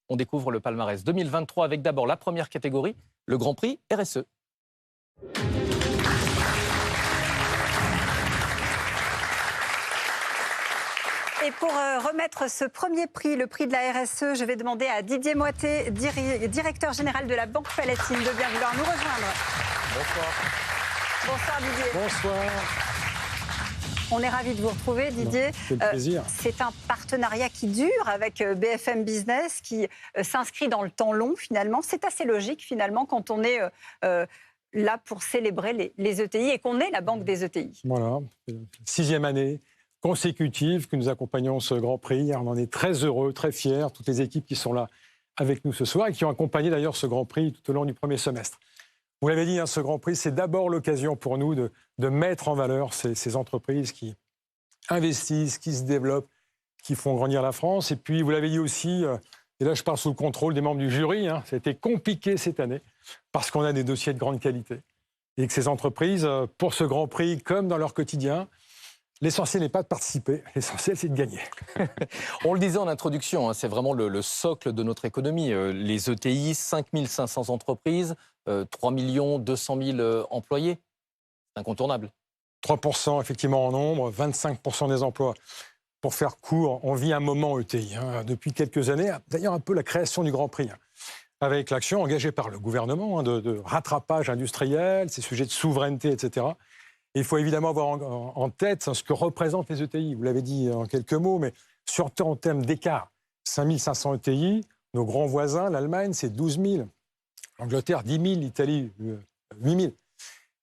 On découvre le palmarès 2023 avec d'abord la première catégorie, le Grand Prix RSE. Et pour remettre ce premier prix, le prix de la RSE, je vais demander à Didier Moité, directeur général de la Banque Palatine, de bien vouloir nous rejoindre. Bonsoir. Bonsoir Didier. Bonsoir. On est ravis de vous retrouver Didier. C'est plaisir. C'est un partenariat qui dure avec BFM Business, qui s'inscrit dans le temps long finalement. C'est assez logique finalement quand on est là pour célébrer les ETI et qu'on est la banque des ETI. Voilà, 6e année consécutive que nous accompagnons ce Grand Prix. On en est très heureux, très fiers, toutes les équipes qui sont là avec nous ce soir et qui ont accompagné d'ailleurs ce Grand Prix tout au long du premier semestre. Vous l'avez dit, ce Grand Prix, c'est d'abord l'occasion pour nous de mettre en valeur ces entreprises qui investissent, qui se développent, qui font grandir la France. Et puis, vous l'avez dit aussi, et là je parle sous le contrôle des membres du jury, ça a été compliqué cette année parce qu'on a des dossiers de grande qualité. Et que ces entreprises, pour ce Grand Prix, comme dans leur quotidien, l'essentiel n'est pas de participer, l'essentiel c'est de gagner. On le disait en introduction, c'est vraiment le socle de notre économie. Les ETI, 5500 entreprises, 3 200 000 employés. C'est incontournable. 3% effectivement en nombre, 25% des emplois. Pour faire court, on vit un moment ETI depuis quelques années. D'ailleurs un peu la création du Grand Prix, avec l'action engagée par le gouvernement de rattrapage industriel, ces sujets de souveraineté, etc. Et il faut évidemment avoir en tête ce que représentent les ETI. Vous l'avez dit en quelques mots, mais surtout en termes d'écart. 5500 ETI, nos grands voisins, l'Allemagne, c'est 12 000. L'Angleterre, 10 000, l'Italie, 8 000.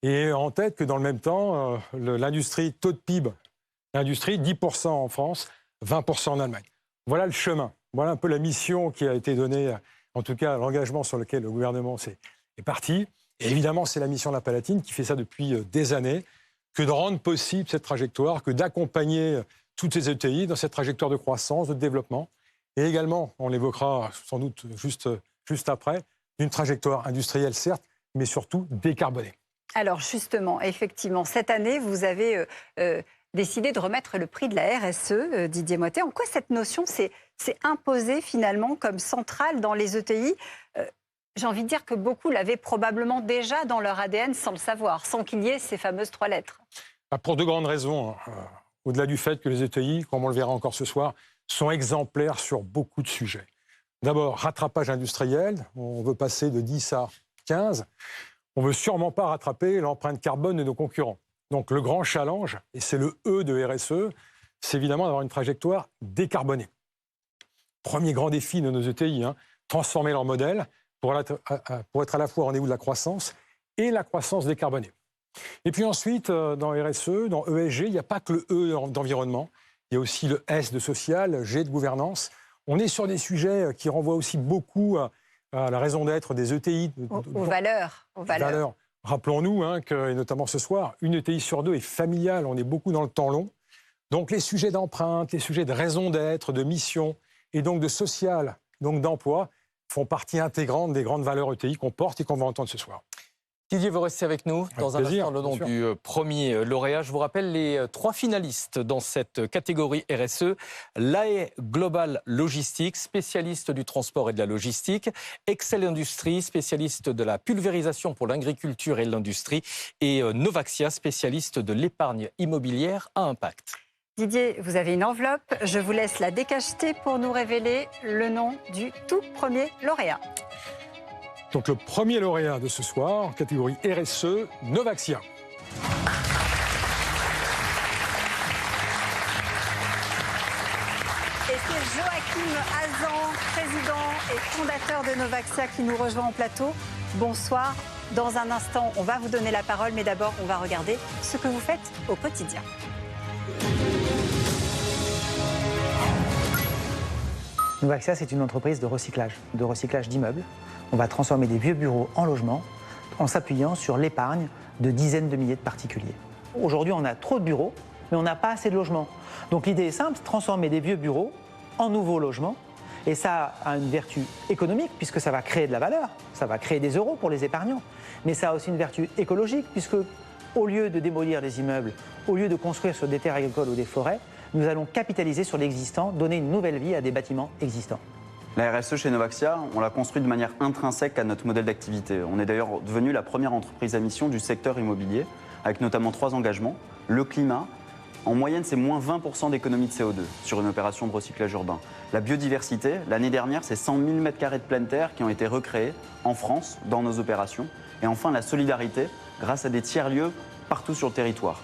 Et en tête que dans le même temps, l'industrie, taux de PIB, l'industrie, 10% en France, 20% en Allemagne. Voilà le chemin. Voilà un peu la mission qui a été donnée, en tout cas l'engagement sur lequel le gouvernement est parti. Et évidemment, c'est la mission de la Palatine qui fait ça depuis des années, que de rendre possible cette trajectoire, que d'accompagner toutes ces ETI dans cette trajectoire de croissance, de développement. Et également, on l'évoquera sans doute juste après, une trajectoire industrielle, certes, mais surtout décarbonée. Alors justement, effectivement, cette année, vous avez décidé de remettre le prix de la RSE, Didier Moité. En quoi cette notion s'est imposée finalement comme centrale dans les ETI ? J'ai envie de dire que beaucoup l'avaient probablement déjà dans leur ADN sans le savoir, sans qu'il y ait ces fameuses 3 lettres. Pour 2 grandes raisons. Au-delà du fait que les ETI, comme on le verra encore ce soir, sont exemplaires sur beaucoup de sujets. D'abord, rattrapage industriel. On veut passer de 10 à 15. On ne veut sûrement pas rattraper l'empreinte carbone de nos concurrents. Donc le grand challenge, et c'est le E de RSE, c'est évidemment d'avoir une trajectoire décarbonée. Premier grand défi de nos ETI, transformer leur modèle pour être à la fois au rendez-vous de la croissance et la croissance décarbonée. Et puis ensuite, dans RSE, dans ESG, il n'y a pas que le E d'environnement, il y a aussi le S de social, le G de gouvernance. On est sur des sujets qui renvoient aussi beaucoup à la raison d'être des ETI. Aux valeurs. Rappelons-nous que, et notamment ce soir, une ETI sur 2 est familiale, on est beaucoup dans le temps long. Donc les sujets d'empreinte, les sujets de raison d'être, de mission, et donc de social, donc d'emploi, font partie intégrante des grandes valeurs ETI qu'on porte et qu'on va entendre ce soir. Didier, vous restez avec nous dans un instant le nom du premier lauréat. Je vous rappelle les 3 finalistes dans cette catégorie RSE. l'AE Global Logistics, spécialiste du transport et de la logistique. Excel Industries, spécialiste de la pulvérisation pour l'agriculture et l'industrie. Et Novaxia, spécialiste de l'épargne immobilière à impact. Didier, vous avez une enveloppe. Je vous laisse la décacheter pour nous révéler le nom du tout premier lauréat. Donc le premier lauréat de ce soir, en catégorie RSE, Novaxia. Et c'est Joachim Hazan, président et fondateur de Novaxia, qui nous rejoint en plateau. Bonsoir. Dans un instant, on va vous donner la parole, mais d'abord, on va regarder ce que vous faites au quotidien. Novaxia, c'est une entreprise de recyclage d'immeubles. On va transformer des vieux bureaux en logements en s'appuyant sur l'épargne de dizaines de milliers de particuliers. Aujourd'hui, on a trop de bureaux, mais on n'a pas assez de logements. Donc l'idée est simple, transformer des vieux bureaux en nouveaux logements. Et ça a une vertu économique, puisque ça va créer de la valeur, ça va créer des euros pour les épargnants. Mais ça a aussi une vertu écologique, puisque au lieu de démolir des immeubles, au lieu de construire sur des terres agricoles ou des forêts, nous allons capitaliser sur l'existant, donner une nouvelle vie à des bâtiments existants. La RSE chez Novaxia, on l'a construit de manière intrinsèque à notre modèle d'activité. On est d'ailleurs devenu la première entreprise à mission du secteur immobilier, avec notamment 3 engagements. Le climat, en moyenne, c'est moins 20% d'économie de CO2 sur une opération de recyclage urbain. La biodiversité, l'année dernière, c'est 100 000 m² de pleine terre qui ont été recréés en France, dans nos opérations. Et enfin, la solidarité, grâce à des tiers-lieux partout sur le territoire.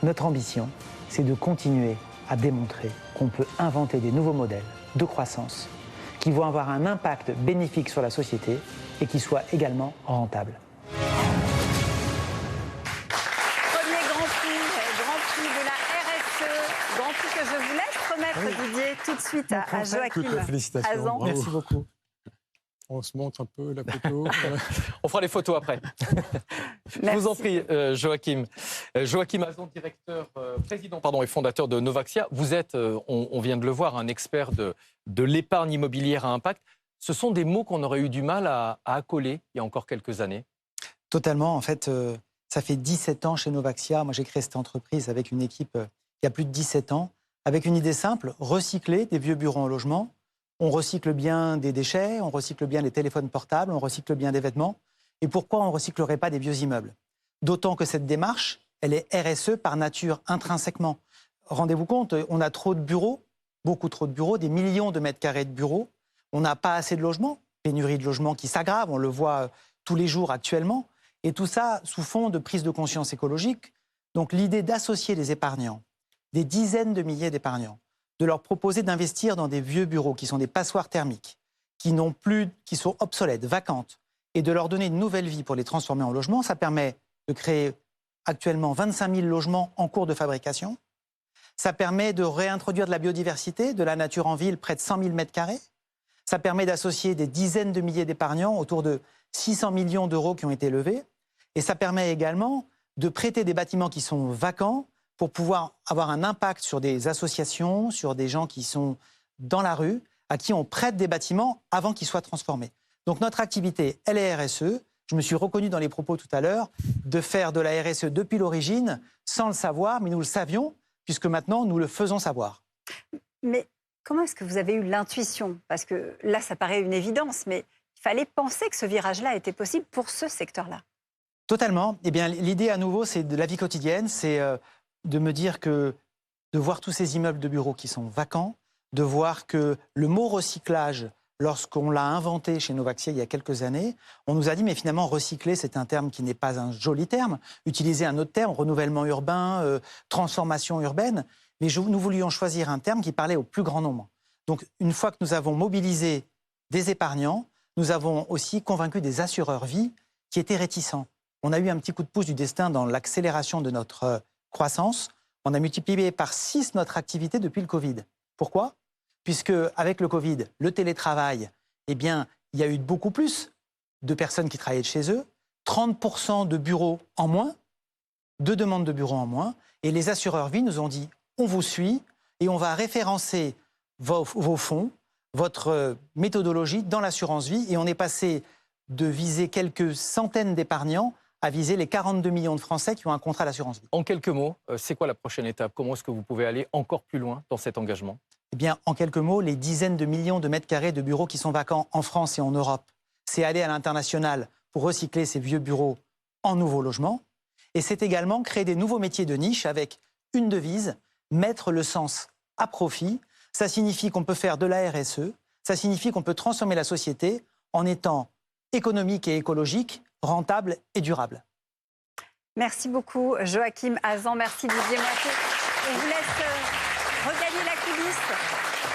Notre ambition, c'est de continuer à démontrer qu'on peut inventer des nouveaux modèles de croissance qui vont avoir un impact bénéfique sur la société et qui soient également rentables. Premier grand prix de la RSE, grand prix que je vous laisse remettre, Didier, tout de suite à Joachim Félicitations, Hazan. bravo. Merci beaucoup. On se montre un peu la photo. On fera les photos après. Je vous en prie, Joachim. Joachim Hazan, président et fondateur de Novaxia. Vous êtes, on vient de le voir, un expert de l'épargne immobilière à impact. Ce sont des mots qu'on aurait eu du mal à accoler il y a encore quelques années. Totalement. En fait, ça fait 17 ans chez Novaxia. Moi, j'ai créé cette entreprise avec une équipe qui a plus de 17 ans, avec une idée simple, recycler des vieux bureaux en logement. On recycle bien des déchets, on recycle bien les téléphones portables, on recycle bien des vêtements. Et pourquoi on ne recyclerait pas des vieux immeubles? D'autant que cette démarche, elle est RSE par nature, intrinsèquement. Rendez-vous compte, on a trop de bureaux, beaucoup trop de bureaux, des millions de mètres carrés de bureaux. On n'a pas assez de logements, pénurie de logements qui s'aggrave, on le voit tous les jours actuellement. Et tout ça sous fond de prise de conscience écologique. Donc l'idée d'associer les épargnants, des dizaines de milliers d'épargnants, de leur proposer d'investir dans des vieux bureaux qui sont des passoires thermiques, qui sont obsolètes, vacantes, et de leur donner une nouvelle vie pour les transformer en logements, ça permet de créer actuellement 25 000 logements en cours de fabrication. Ça permet de réintroduire de la biodiversité, de la nature en ville, près de 100 000 m². Ça permet d'associer des dizaines de milliers d'épargnants, autour de 600 millions d'euros qui ont été levés. Et ça permet également de prêter des bâtiments qui sont vacants pour pouvoir avoir un impact sur des associations, sur des gens qui sont dans la rue, à qui on prête des bâtiments avant qu'ils soient transformés. Donc notre activité, elle est RSE. Je me suis reconnu dans les propos tout à l'heure de faire de la RSE depuis l'origine, sans le savoir, mais nous le savions, puisque maintenant nous le faisons savoir. Mais comment est-ce que vous avez eu l'intuition? Parce que là, ça paraît une évidence, mais il fallait penser que ce virage-là était possible pour ce secteur-là. Totalement. Eh bien, l'idée à nouveau, c'est de la vie quotidienne, c'est de me dire que de voir tous ces immeubles de bureaux qui sont vacants, de voir que le mot recyclage, lorsqu'on l'a inventé chez Novaxia il y a quelques années, on nous a dit mais finalement recycler c'est un terme qui n'est pas un joli terme, utiliser un autre terme, renouvellement urbain, transformation urbaine, mais nous voulions choisir un terme qui parlait au plus grand nombre. Donc une fois que nous avons mobilisé des épargnants, nous avons aussi convaincu des assureurs vie qui étaient réticents. On a eu un petit coup de pouce du destin dans l'accélération de notre croissance. On a multiplié par 6 notre activité depuis le Covid. Pourquoi? Puisque avec le Covid, le télétravail, eh bien, il y a eu beaucoup plus de personnes qui travaillaient de chez eux, 30% de bureaux en moins, de demandes de bureaux en moins, et les assureurs vie nous ont dit on vous suit et on va référencer vos fonds, votre méthodologie dans l'assurance vie, et on est passé de viser quelques centaines d'épargnants à viser les 42 millions de Français qui ont un contrat d'assurance vie. En quelques mots, c'est quoi la prochaine étape? Comment est-ce que vous pouvez aller encore plus loin dans cet engagement? Eh bien, en quelques mots, les dizaines de millions de mètres carrés de bureaux qui sont vacants en France et en Europe, c'est aller à l'international pour recycler ces vieux bureaux en nouveaux logements. Et c'est également créer des nouveaux métiers de niche avec une devise, mettre le sens à profit. Ça signifie qu'on peut faire de la RSE, ça signifie qu'on peut transformer la société en étant économique et écologique, rentable et durable. Merci beaucoup Joachim Hazan, merci Didier Moité. On vous laisse regagner la coulisse.